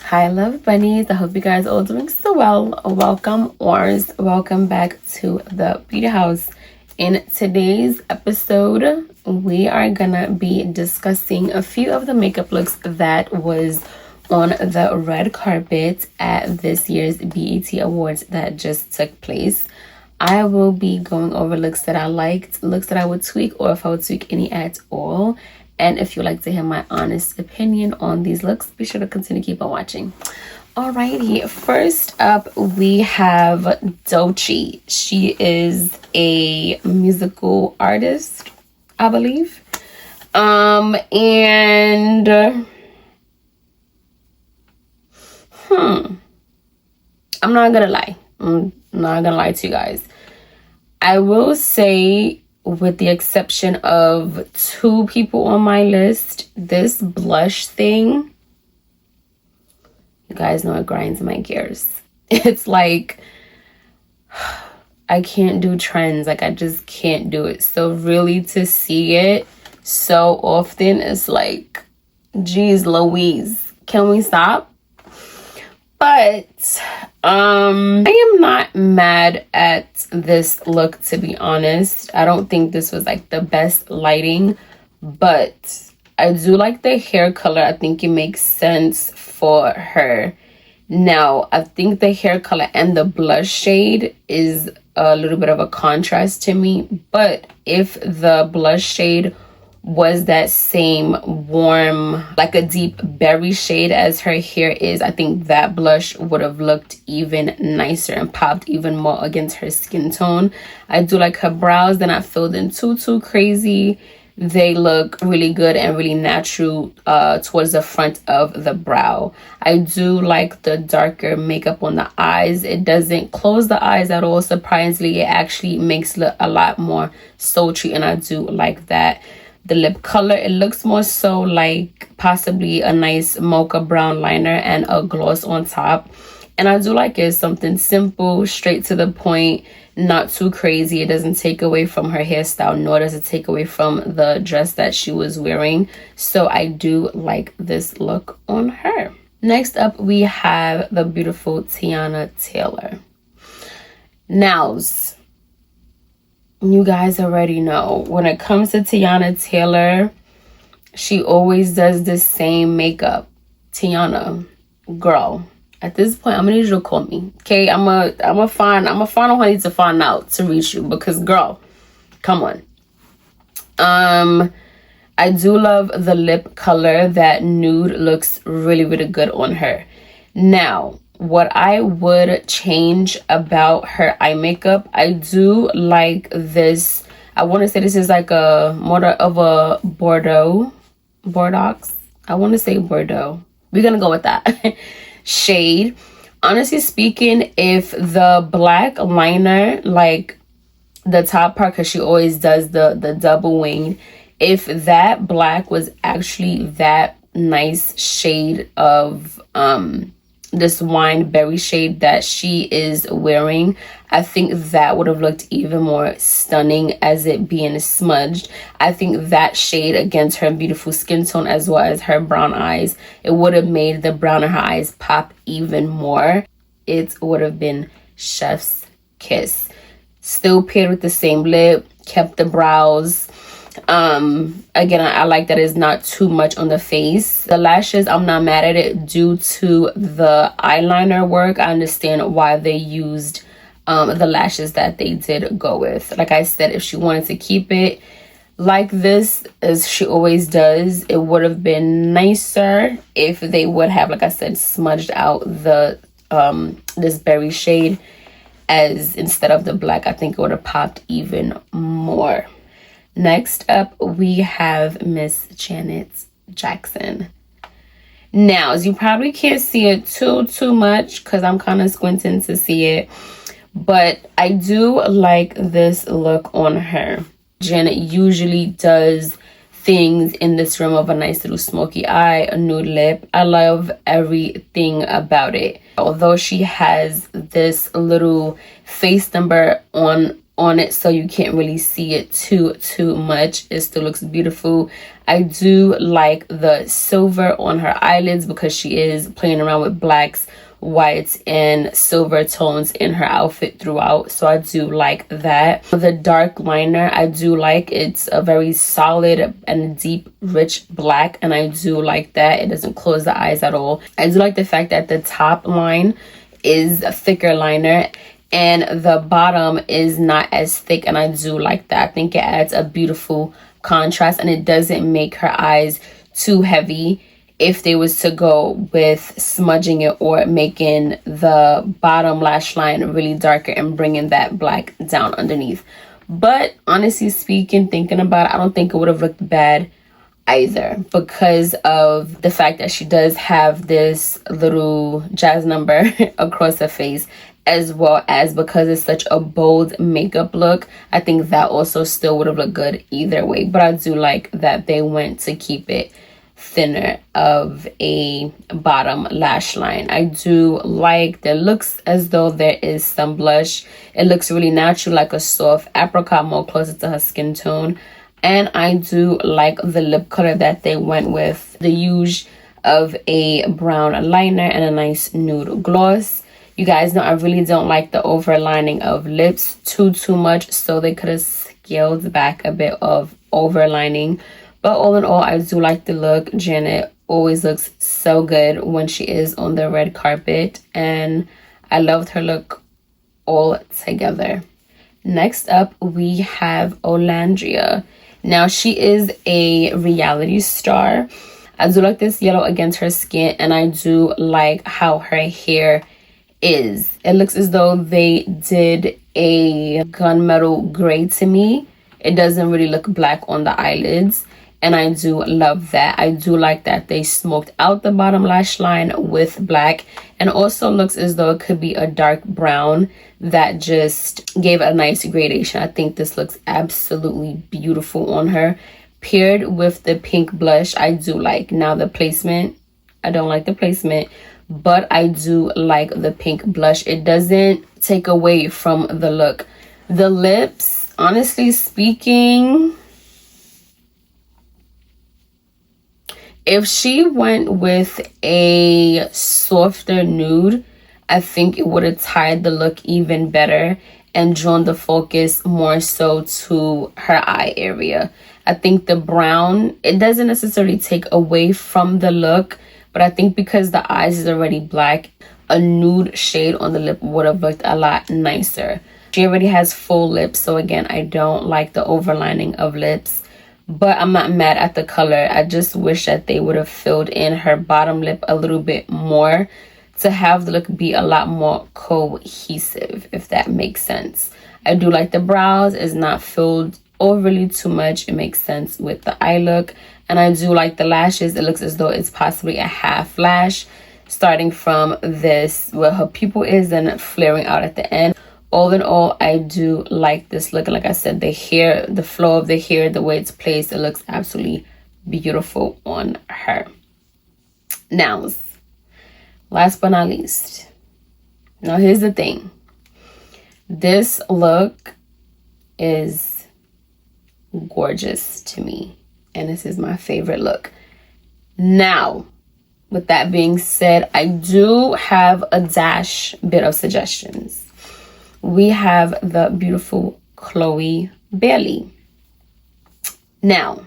Hi, love bunnies. I hope you guys are all doing so well. Welcome back to the beauty house. In today's episode, we are gonna be discussing a few of the makeup looks that was on the red carpet at this year's BET Awards that just took place. I will be going over looks that I liked, looks that I would tweak, or if I would tweak any at all. And if you'd like to hear my honest opinion on these looks, be sure to continue to keep on watching. Alrighty, first up we have Doechii. She is a musical artist, I believe. I'm not gonna lie. I'm not gonna lie to you guys. I will say, with the exception of two people on my list, this blush thing, you guys know it grinds my gears. It's like, I can't do trends. Like, I just can't do it. So really, to see it so often, it's like, geez Louise, can we stop? But I am not mad at this look, to be honest. I don't think this was like the best lighting, but I do like the hair color. I think it makes sense for her. Now, I think the hair color and the blush shade is a little bit of a contrast to me, but if the blush shade was that same warm, like a deep berry shade as her hair is, I think that blush would have looked even nicer and popped even more against her skin tone. I do like her brows. They're not filled in too crazy. They look really good and really natural towards the front of the brow. I do like the darker makeup on the eyes. It doesn't close the eyes at all. Surprisingly, it actually makes it look a lot more sultry, and I do like that. The lip color, it looks more so like possibly a nice mocha brown liner and a gloss on top. And I do like it. Something simple, straight to the point, not too crazy. It doesn't take away from her hairstyle, nor does it take away from the dress that she was wearing. So I do like this look on her. Next up, we have the beautiful Teyana Taylor. Nows, you guys already know, when it comes to Teyana Taylor, she always does the same makeup. Teyana, girl, at this point, I'm gonna need you to call me, okay? I'm a find out who I need to find out to reach you, because girl, come on. I do love the lip color. That nude looks really good on her. Now, what I would change about her eye makeup, I do like this. I want to say this is like a more of a Bordeaux. I want to say Bordeaux. We're going to go with that shade. Honestly speaking, if the black liner, like the top part, because she always does the double wing, if that black was actually that nice shade of this wine berry shade that she is wearing, I think that would have looked even more stunning as it being smudged. I think that shade against her beautiful skin tone, as well as her brown eyes, it would have made the brown in her eyes pop even more. It would have been chef's kiss. Still paired with the same lip, kept the brows. Again, I like that it's not too much on the face. The lashes, I'm not mad at it due to the eyeliner work. I understand why they used the lashes that they did go with. Like I said, if she wanted to keep it like this, as she always does, it would have been nicer if they would have, like I said, smudged out the this berry shade as instead of the black. I think it would have popped even more. Next up, we have Miss Janet Jackson. Now, as you probably can't see it too much because I'm kind of squinting to see it, but I do like this look on her. Janet usually does things in this realm of a nice little smoky eye, a nude lip. I love everything about it. Although she has this little face number on on it, so you can't really see it too much. It still looks beautiful. I do like the silver on her eyelids because she is playing around with blacks, whites, and silver tones in her outfit throughout, so I do like that. The dark liner, I do like. It's a very solid and deep, rich black, and I do like that. It doesn't close the eyes at all. I do like the fact that the top line is a thicker liner and the bottom is not as thick, and I do like that. I think it adds a beautiful contrast, and it doesn't make her eyes too heavy if they was to go with smudging it or making the bottom lash line really darker and bringing that black down underneath. But honestly speaking, thinking about it, I don't think it would have looked bad either, because of the fact that she does have this little jazz number across her face, as well as because it's such a bold makeup look. I think that also still would have looked good either way, but I do like that they went to keep it thinner of a bottom lash line. I do like that. It looks as though there is some blush. It looks really natural, like a soft apricot, more closer to her skin tone. And I do like the lip color that they went with, the use of a brown liner and a nice nude gloss. You guys know I really don't like the overlining of lips too much, so they could have scaled back a bit of overlining. But all in all, I do like the look. Janet always looks so good when she is on the red carpet, and I loved her look all together. Next up, we have Olandria. Now, she is a reality star. I do like this yellow against her skin, and I do like how her hair is. It looks as though they did a gunmetal gray to me. It doesn't really look black on the eyelids, and I do love that. I do like that they smoked out the bottom lash line with black, and also looks as though it could be a dark brown that just gave a nice gradation. I think this looks absolutely beautiful on her, paired with the pink blush. I do like. Now the placement, I don't like the placement, but I do like the pink blush. It doesn't take away from the look. The lips, honestly speaking, if she went with a softer nude, I think it would have tied the look even better and drawn the focus more so to her eye area. I think the brown, it doesn't necessarily take away from the look, but I think because the eyes is already black, a nude shade on the lip would have looked a lot nicer. She already has full lips, so again, I don't like the overlining of lips. But I'm not mad at the color. I just wish that they would have filled in her bottom lip a little bit more to have the look be a lot more cohesive, if that makes sense. I do like the brows. It's not filled overly too much. It makes sense with the eye look. And I do like the lashes. It looks as though it's possibly a half lash, starting from this where her pupil is and flaring out at the end. All in all, I do like this look. Like I said, the hair, the flow of the hair, the way it's placed, it looks absolutely beautiful on her. Now, last but not least, now here's the thing. This look is gorgeous to me, and this is my favorite look. Now, with that being said, I do have a bit of suggestions. We have the beautiful Chloe Bailey. Now,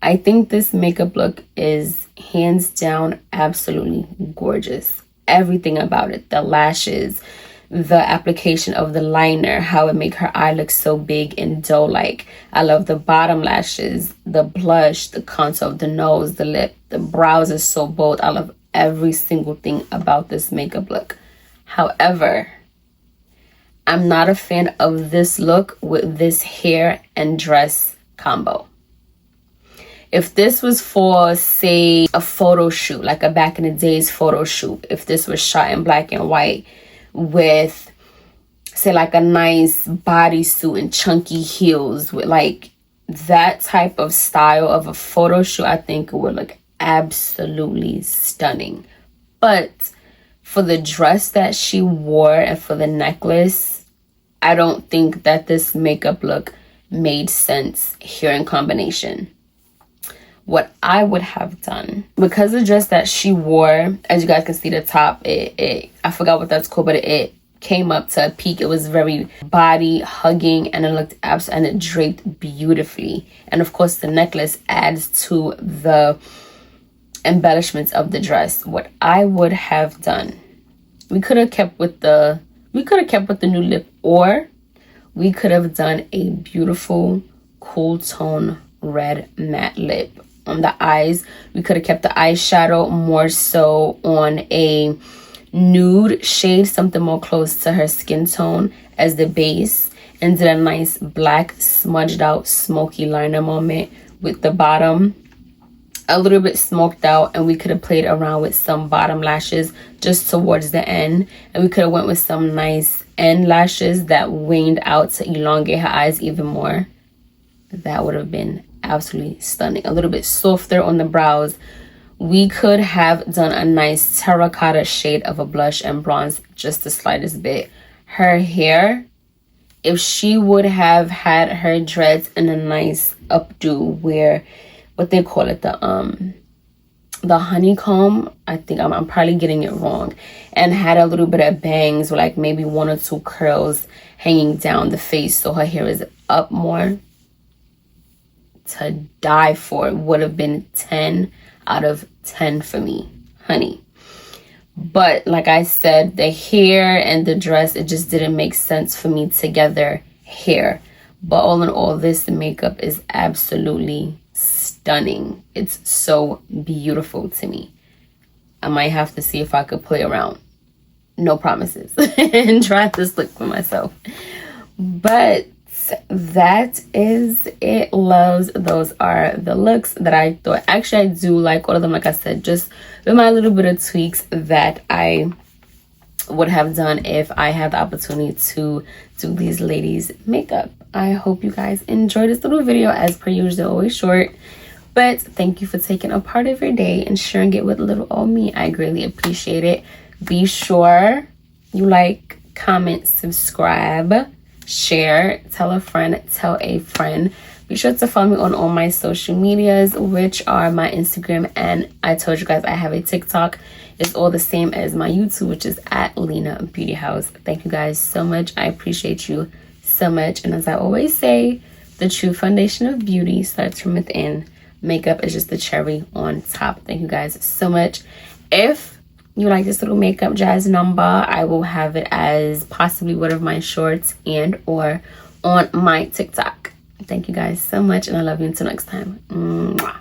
I think this makeup look is hands down absolutely gorgeous. Everything about it, the lashes, the application of the liner, how it make her eye look so big and doe-like. I love the bottom lashes, the blush, the contour of the nose, the lip, the brows is so bold. I love every single thing about this makeup look. However, I'm not a fan of this look with this hair and dress combo. If this was for, say, a photo shoot, like a back in the days photo shoot, if this was shot in black and white with, say, like a nice bodysuit and chunky heels with like that type of style of a photo shoot, I think it would look absolutely stunning. But for the dress that she wore and for the necklace, I don't think that this makeup look made sense here in combination. What I would have done, because the dress that she wore, as you guys can see the top, I forgot what that's called, but it came up to a peak. It was very body hugging, and it looked and it draped beautifully. And of course the necklace adds to the embellishments of the dress. What I would have done, we could have kept with the new lip, or we could have done a beautiful cool tone red matte lip on the eyes. We could have kept the eyeshadow more so on a nude shade, something more close to her skin tone as the base, and did a nice black smudged out smoky liner moment with the bottom a little bit smoked out, and we could have played around with some bottom lashes just towards the end, and we could have went with some nice end lashes that waned out to elongate her eyes even more. That would have been absolutely stunning. A little bit softer on the brows. We could have done a nice terracotta shade of a blush and bronze just the slightest bit. Her hair, if she would have had her dreads in a nice updo where, what they call it, the honeycomb, I think I'm probably getting it wrong, and had a little bit of bangs, or like maybe 1 or 2 curls hanging down the face so her hair is up more, to die for. Would have been 10 out of 10 for me, honey. But like I said, the hair and the dress, it just didn't make sense for me together here. But all in all, this makeup is absolutely stunning. It's so beautiful to me. I might have to see if I could play around, no promises, and try this look for myself. But that is it, loves. Those are the looks that I thought. Actually, I do like all of them, like I said, just with my little bit of tweaks that I would have done if I had the opportunity to do these ladies' makeup. I hope you guys enjoyed this little video. As per usual, always short, but thank you for taking a part of your day and sharing it with little old me. I greatly appreciate it. Be sure you like, comment, subscribe, share, tell a friend, tell a friend. Be sure to follow me on all my social medias, which are my Instagram, and I told you guys I have a TikTok. It's all the same as my YouTube, which is at linabeautyhaus. Thank you guys so much. I appreciate you so much. And as I always say, the true foundation of beauty starts from within. Makeup is just the cherry on top. Thank you guys so much. If you like this little makeup jazz number, I will have it as possibly one of my shorts and or on my TikTok. Thank you guys so much, and I love you until next time. Mwah.